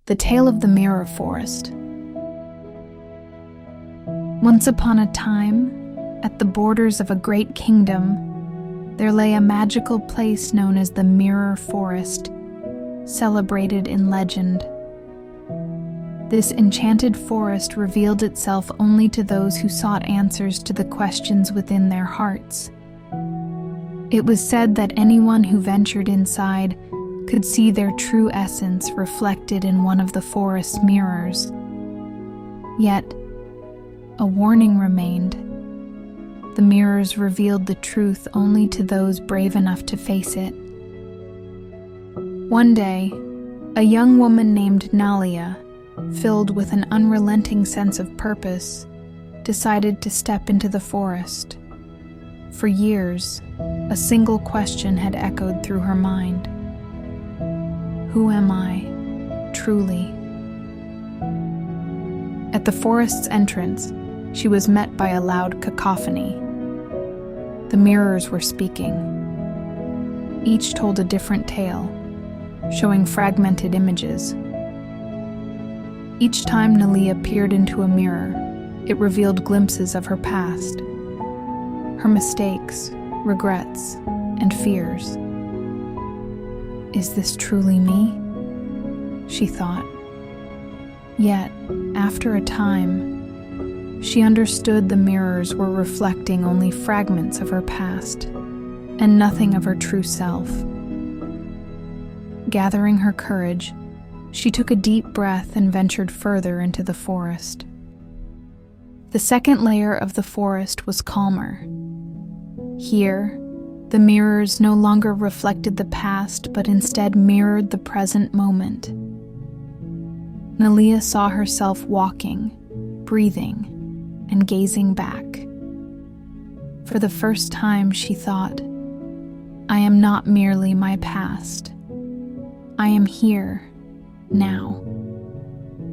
The Tale of the Mirror Forest. Once upon a time, at the borders of a great kingdom, there lay a magical place known as the Mirror Forest, celebrated in legend. This enchanted forest revealed itself only to those who sought answers to the questions within their hearts. It was said that anyone who ventured inside could see their true essence reflected in one of the forest's mirrors. Yet, a warning remained. The mirrors revealed the truth only to those brave enough to face it. One day, a young woman named Nalia, filled with an unrelenting sense of purpose, decided to step into the forest. For years, a single question had echoed through her mind. Who am I, truly? At the forest's entrance, she was met by a loud cacophony. The mirrors were speaking. Each told a different tale, showing fragmented images. Each time Nalia peered into a mirror, it revealed glimpses of her past, her mistakes, regrets, and fears. Is this truly me? She thought. Yet, after a time, she understood the mirrors were reflecting only fragments of her past, and nothing of her true self. Gathering her courage, she took a deep breath and ventured further into the forest. The second layer of the forest was calmer. Here, the mirrors no longer reflected the past, but instead mirrored the present moment. Nalia saw herself walking, breathing, and gazing back. For the first time, she thought, I am not merely my past. I am here, now.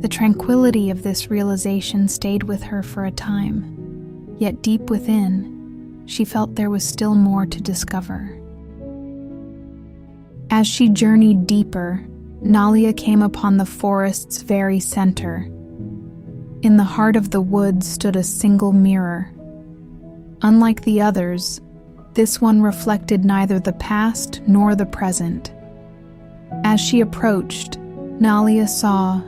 The tranquility of this realization stayed with her for a time, yet deep within, she felt there was still more to discover. As she journeyed deeper, Nalia came upon the forest's very center. In the heart of the woods stood a single mirror. Unlike the others, this one reflected neither the past nor the present. As she approached, Nalia saw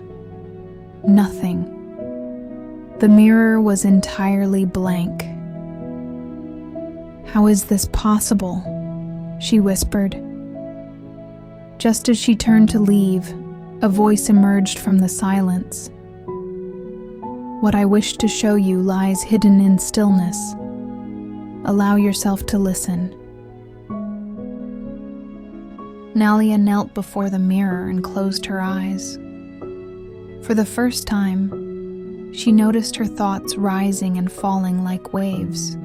nothing. The mirror was entirely blank. How is this possible? She whispered. Just as she turned to leave, a voice emerged from the silence. What I wish to show you lies hidden in stillness. Allow yourself to listen. Nalia knelt before the mirror and closed her eyes. For the first time, she noticed her thoughts rising and falling like waves.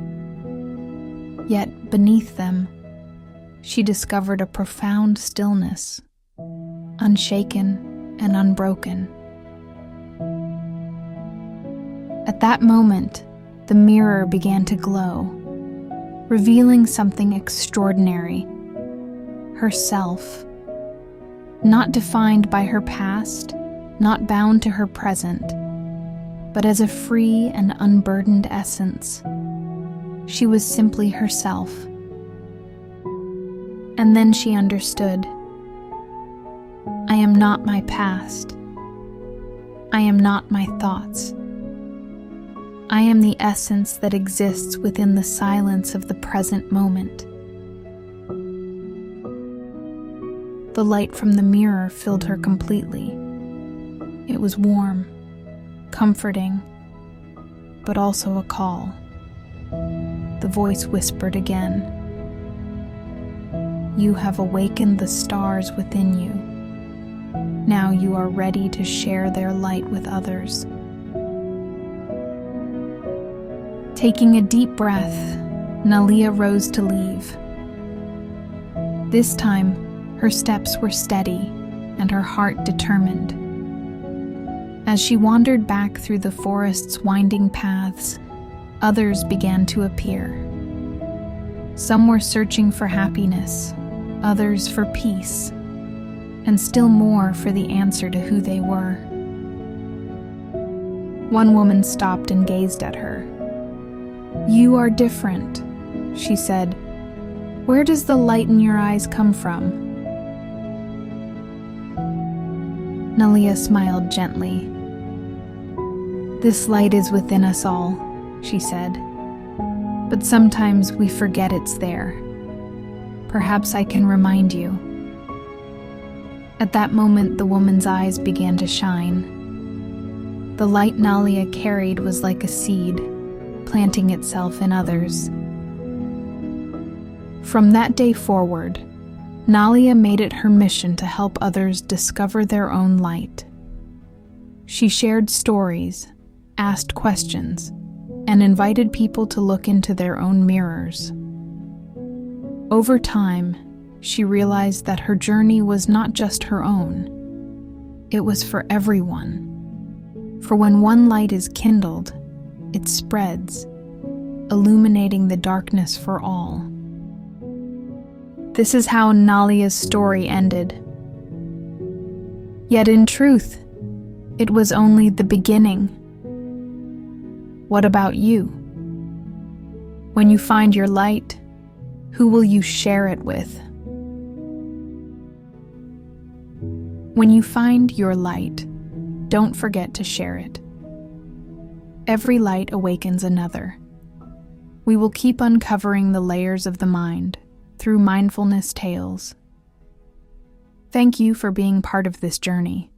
Yet beneath them, she discovered a profound stillness, unshaken and unbroken. At that moment, the mirror began to glow, revealing something extraordinary. Herself, not defined by her past, not bound to her present, but as a free and unburdened essence. She was simply herself. And then she understood. I am not my past. I am not my thoughts. I am the essence that exists within the silence of the present moment. The light from the mirror filled her completely. It was warm, comforting, but also a call. The voice whispered again. You have awakened the stars within you. Now you are ready to share their light with others. Taking a deep breath, Nalia rose to leave. This time, her steps were steady and her heart determined. As she wandered back through the forest's winding paths, others began to appear. Some were searching for happiness, others for peace, and still more for the answer to who they were. One woman stopped and gazed at her. "You are different," she said. "Where does the light in your eyes come from?" Nalia smiled gently. "This light is within us all," she said. "But sometimes we forget it's there. Perhaps I can remind you." At that moment, the woman's eyes began to shine. The light Nalia carried was like a seed, planting itself in others. From that day forward, Nalia made it her mission to help others discover their own light. She shared stories, asked questions, and invited people to look into their own mirrors. Over time, she realized that her journey was not just her own. It was for everyone. For when one light is kindled, it spreads, illuminating the darkness for all. This is how Nalia's story ended. Yet in truth, it was only the beginning. What about you? When you find your light, who will you share it with? When you find your light, don't forget to share it. Every light awakens another. We will keep uncovering the layers of the mind through Mindfulness Tales. Thank you for being part of this journey.